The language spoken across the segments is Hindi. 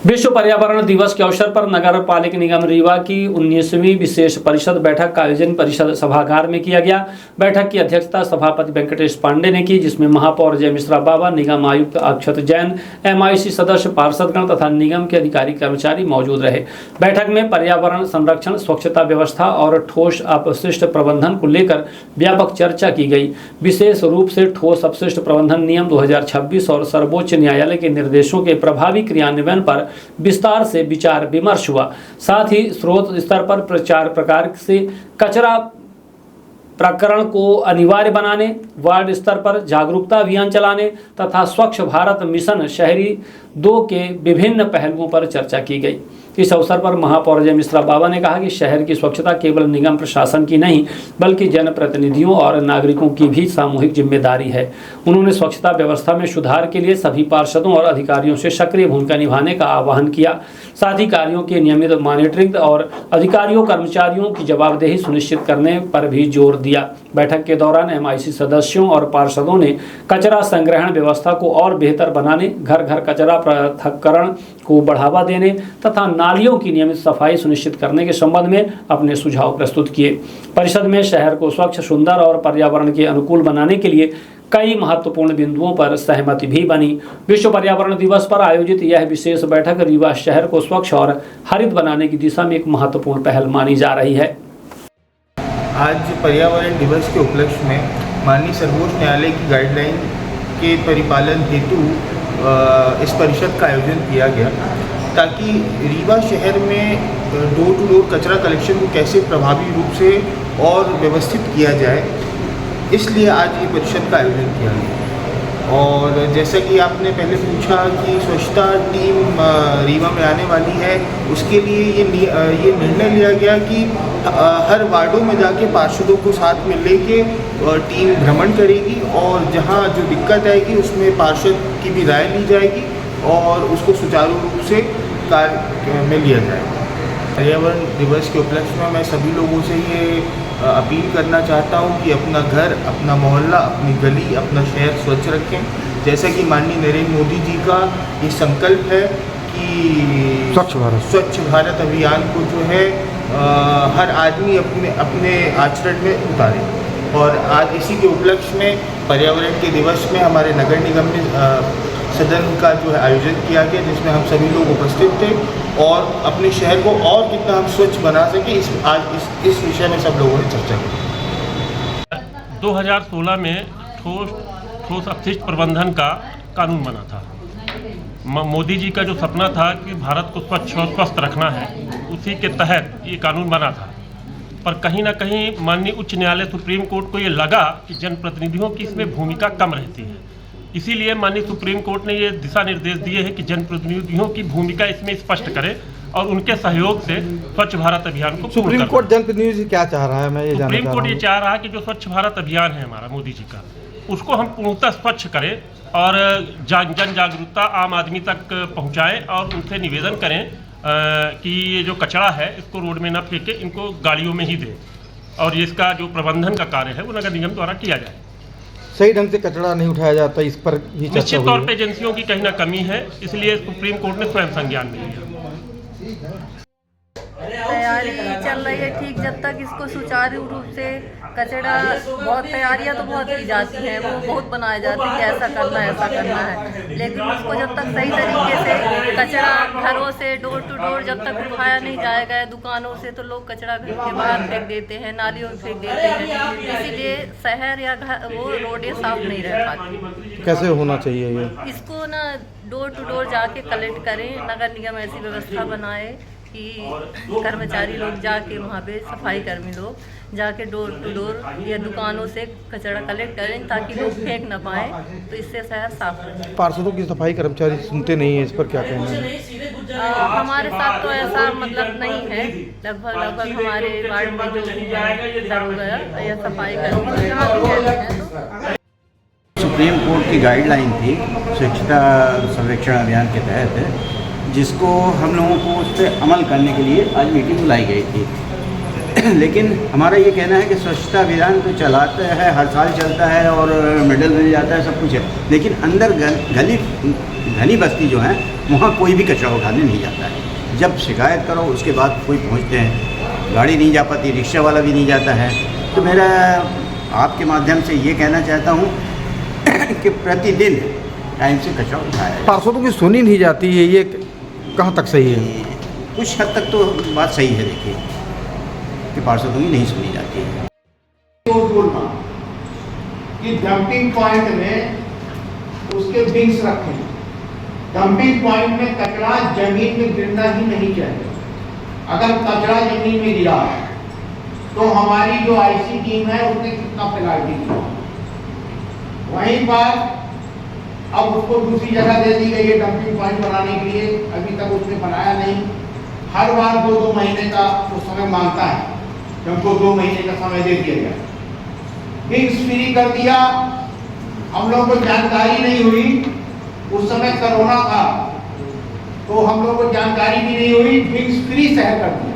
विश्व पर्यावरण दिवस के अवसर पर नगर पालिक निगम रीवा की 19वीं विशेष परिषद बैठक का आयोजन परिषद सभागार में किया गया। बैठक की अध्यक्षता सभापति वेंकटेश पांडे ने की, जिसमें महापौर जय मिश्रा बाबा, निगम आयुक्त अक्षत जैन, MIC सदस्य, पार्षदगण तथा निगम के अधिकारी कर्मचारी मौजूद रहे। बैठक में पर्यावरण संरक्षण, स्वच्छता व्यवस्था और ठोस अपशिष्ट प्रबंधन को लेकर व्यापक चर्चा की गई। विशेष रूप से ठोस अपशिष्ट प्रबंधन नियम 2026 और सर्वोच्च न्यायालय के निर्देशों के प्रभावी क्रियान्वयन पर विस्तार से विचार विमर्श हुआ। साथ ही स्रोत स्तर पर प्रकार से कचरा प्रकरण को अनिवार्य बनाने, वार्ड स्तर पर जागरूकता अभियान चलाने तथा स्वच्छ भारत मिशन शहरी 2 के विभिन्न पहलुओं पर चर्चा की गई। इस अवसर पर महापौर जय मिश्रा बाबा ने कहा कि शहर की स्वच्छता केवल निगम प्रशासन की नहीं बल्कि जनप्रतिनिधियों और नागरिकों की भी सामूहिक जिम्मेदारी है। उन्होंने स्वच्छता व्यवस्था में सुधार के लिए सभी पार्षदों और अधिकारियों से सक्रिय भूमिका निभाने का आह्वान किया। साथ ही कार्यों की नियमित मॉनिटरिंग और अधिकारियों कर्मचारियों की जवाबदेही सुनिश्चित करने पर भी जोर दिया। बैठक के दौरान MIC सदस्यों और पार्षदों ने कचरा संग्रहण व्यवस्था को और बेहतर बनाने, घर घर कचरा पृथक्करण को बढ़ावा देने तथा नालियों की नियमित सफाई सुनिश्चित करने के संबंध में अपने सुझाव प्रस्तुत किए। परिषद में शहर को स्वच्छ, सुंदर और पर्यावरण के अनुकूल बनाने के लिए कई महत्वपूर्ण बिंदुओं पर सहमति भी बनी। विश्व पर्यावरण दिवस पर आयोजित यह विशेष बैठक रीवा शहर को स्वच्छ और हरित बनाने की दिशा में एक महत्वपूर्ण पहल मानी जा रही है। आज पर्यावरण दिवस के उपलक्ष्य में माननीय सर्वोच्च न्यायालय की गाइडलाइन के परिपालन हेतु इस परिषद का आयोजन किया गया, ताकि रीवा शहर में डोर टू डोर कचरा कलेक्शन को कैसे प्रभावी रूप से और व्यवस्थित किया जाए, इसलिए आज ये परिषद का आयोजन किया गया। और जैसा कि आपने पहले पूछा कि स्वच्छता टीम रीवा में आने वाली है, उसके लिए ये निर्णय लिया गया कि हर वार्डों में जाके पार्षदों को साथ में लेके टीम भ्रमण करेगी और जहां जो दिक्कत आएगी उसमें पार्षद की भी राय ली जाएगी और उसको सुचारू रूप से कार्य में लिया जाएगा। पर्यावरण दिवस के उपलक्ष्य में मैं सभी लोगों से ये अपील करना चाहता हूँ कि अपना घर, अपना मोहल्ला, अपनी गली, अपना शहर स्वच्छ रखें। जैसा कि माननीय नरेंद्र मोदी जी का ये संकल्प है कि स्वच्छ भारत अभियान को जो है हर आदमी अपने आचरण में उतारे। और आज इसी के उपलक्ष्य में पर्यावरण के दिवस में हमारे नगर निगम में सदन का जो है आयोजन किया गया, जिसमें हम सभी लोग उपस्थित थे और अपने शहर को और कितना हम स्वच्छ बना सके इस विषय में सब लोगों ने चर्चा की। 2016 में ठोस अपशिष्ट प्रबंधन का कानून बना था। मोदी जी का जो सपना था कि भारत को स्वच्छ और स्वस्थ रखना है, उसी के तहत ये कानून बना था। पर कहीं ना कहीं माननीय उच्च न्यायालय सुप्रीम कोर्ट को ये लगा कि जनप्रतिनिधियों की इसमें भूमिका कम रहती है। इसीलिए माननीय सुप्रीम कोर्ट ने ये दिशा निर्देश दिए हैं कि जनप्रतिनिधियों की भूमिका इसमें स्पष्ट करें और उनके सहयोग से स्वच्छ भारत अभियान को सुप्रीम कोर्ट जनप्रतिनिधि क्या चाह रहा है? मैं ये जानना चाह रहा हूं। सुप्रीम कोर्ट ये चाह रहा है कि जो स्वच्छ भारत अभियान है हमारा मोदी जी का, उसको हम पूर्णतः स्वच्छ करें और जन जागरूकता आम आदमी तक पहुँचाएँ और उनसे निवेदन करें कि ये जो कचरा है इसको रोड में न फेंके, इनको गाड़ियों में ही दें और इसका जो प्रबंधन का कार्य है वो नगर निगम द्वारा किया जाए। सही ढंग से कचरा नहीं उठाया जाता, इस पर ही निश्चित तौर पे एजेंसियों की कहीं ना कमी है, इसलिए सुप्रीम कोर्ट ने स्वयं संज्ञान में लिया। तैयारी चल रही है ठीक, जब तक इसको सुचारू रूप से कचरा तैयारियां तो बहुत की जाती हैं, वो बहुत बनाए जाते हैं कि ऐसा करना है, लेकिन उसको जब तक सही तरीके से कचरा घरों से डोर टू डोर जब तक उठाया नहीं जाएगा, दुकानों से तो लोग कचरा घर के बाहर फेंक देते हैं, नालियों में फेंक देते हैं, इसीलिए शहर या वो रोडें साफ नहीं रह पाती। कैसे होना चाहिए ये? इसको ना डोर टू डोर जाके कलेक्ट करें, नगर निगम ऐसी व्यवस्था बनाए कि कर्मचारी लोग जाके वहाँ पे सफाई कर्मी लोग जाके डोर टू डोर या दुकानों से कचरा कलेक्ट करें ताकि लोग फेंक ना पाएँ, तो इससे शहर साफ हो जाए। पार्षदों की सफाई कर्मचारी सुनते नहीं है, इस पर क्या कहना है? हमारे साथ तो ऐसा मतलब नहीं है, लगभग हमारे वार्ड में जो दरोगा या सफाई कर्मी हैं। सुप्रीम कोर्ट की गाइडलाइन थी स्वच्छता सर्वेक्षण अभियान के तहत, जिसको हम लोगों को उस पर अमल करने के लिए आज मीटिंग बुलाई गई थी। लेकिन हमारा ये कहना है कि स्वच्छता अभियान तो चलाता है, हर साल चलता है और मेडल मिल जाता है, सब कुछ है, लेकिन अंदर गली घनी बस्ती जो है वहाँ कोई भी कचरा उठाने नहीं जाता है। जब शिकायत करो उसके बाद कोई पहुँचते हैं, गाड़ी नहीं जा पाती, रिक्शा वाला भी नहीं जाता है। तो मेरा आपके माध्यम से ये कहना चाहता हूँ कि प्रतिदिन टाइम से कचरा उठाया जाए। पार्षदों की सुनी नहीं जाती है, ये कहाँ तक सही है? कुछ हद तक तो बात सही है, देखिए कि पार्षदों की नहीं सुनी जाती है। बोलना कि डंपिंग पॉइंट में उसके बिन्स रखें। डंपिंग पॉइंट में कचरा जमीन में गिरना ही नहीं चाहिए। अगर कचरा जमीन में गिरा तो हमारी जो आईसी टीम है उसने कितना पेनाल्टी किया, वहीं पर अब उसको दूसरी जगह दे दी गई है डंपिंग पॉइंट बनाने के लिए। अभी तक उसने बनाया नहीं। हर बार 2-2 महीने का वो समय मांगता है, हमको 2 महीने का समय दे दिया गया। बिन्स फ्री कर दिया, हम लोगों को जानकारी नहीं हुई। उस समय कोरोना था तो हम लोगों को जानकारी भी नहीं हुई, बिन्स फ्री शहर कर दिया।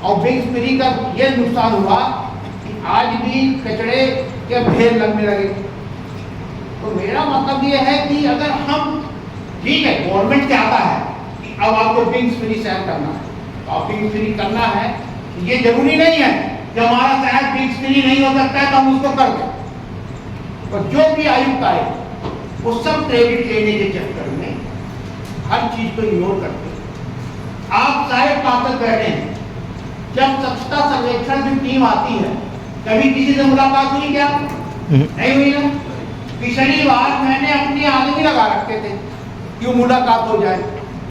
और बिन्स फ्री का ये नुकसान हुआ कि आज भी कचरे के ढेर लगने लगे। तो मेरा मतलब ये है कि अगर हम, ठीक है गवर्नमेंट चाहता है कि अब आपको बिन्स फ्री शहर करना है, तो आप बिन्स फ्री करना है। ये जरूरी नहीं है कि हमारा शहर बिन्स फ्री नहीं हो सकता है तो हम उसको कर दें। और जो भी आयुक्त आए वो सब क्रेडिट लेने के चक्कर में हर चीज को इग्नोर करते हैं। आप सारे पार्षद बैठे हैं, जब स्वच्छता सर्वेक्षण की टीम आती है कभी किसी से मुलाकात हुई क्या? नहीं हुई ना। पिछली बार मैंने अपने आदमी लगा रखे थे कि मुलाकात हो जाए।